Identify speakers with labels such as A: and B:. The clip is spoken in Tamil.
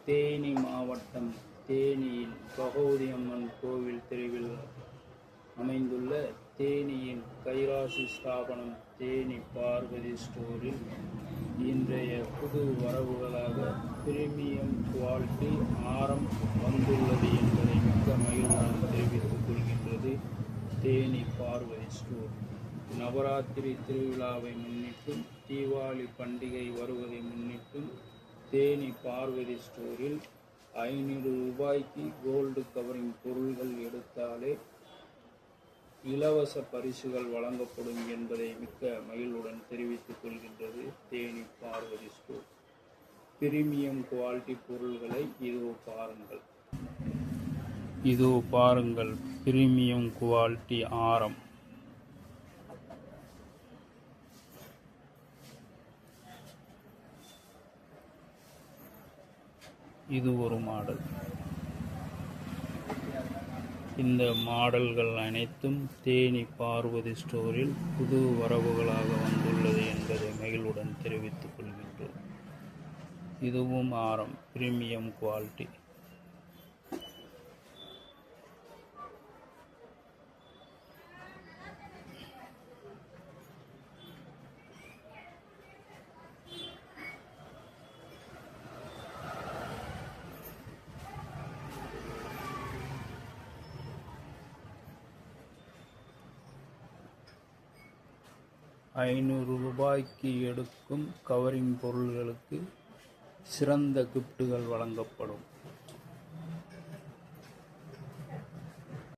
A: தேனி மாவட்டம் தேனியில் பகவதி அம்மன் கோவில் தெருவில் அமைந்துள்ள தேனியின் கைராசி ஸ்தாபனம் தேனி பார்வதி ஸ்டோரில் இன்றைய புது வரவுகளாக பிரீமியம் குவாலிட்டி ஆரம் வந்துள்ளது என்பதை மிக்க மகிழ்வுடன் தெரிவித்துக் கொள்கின்றது தேனி பார்வதி ஸ்டோர். நவராத்திரி திருவிழாவை முன்னிட்டும் தீபாவளி பண்டிகை வருவதை முன்னிட்டும் தேனி பார்வதி ஸ்டோரில் 500 ரூபாய்க்கு கோல்டு கவரிங் பொருள்கள் எடுத்தாலே இலவச பரிசுகள் வழங்கப்படும் என்பதை மிக்க மகிழ்வுடன் தெரிவித்துக் கொள்கின்றது Theni Parvathi store. Premium quality பொருள்களை இதோ பாருங்கள் பிரீமியம் குவாலிட்டி ஆரம். இது ஒரு மாடல். இந்த மாடல்கள் அனைத்தும் தேனி பார்வதி ஸ்டோரில் புது வரவுகளாக வந்துள்ளது என்பதை மகிழ்வுடன் தெரிவித்துக் கொள்கின்றோம். இதுவும் ஆரம் பிரீமியம் குவாலிட்டி. ரூபாய்க்கு எடுக்கும் கவரிங் பொருள்களுக்கு சிறந்த கிஃப்ட்டுகள் வழங்கப்படும்.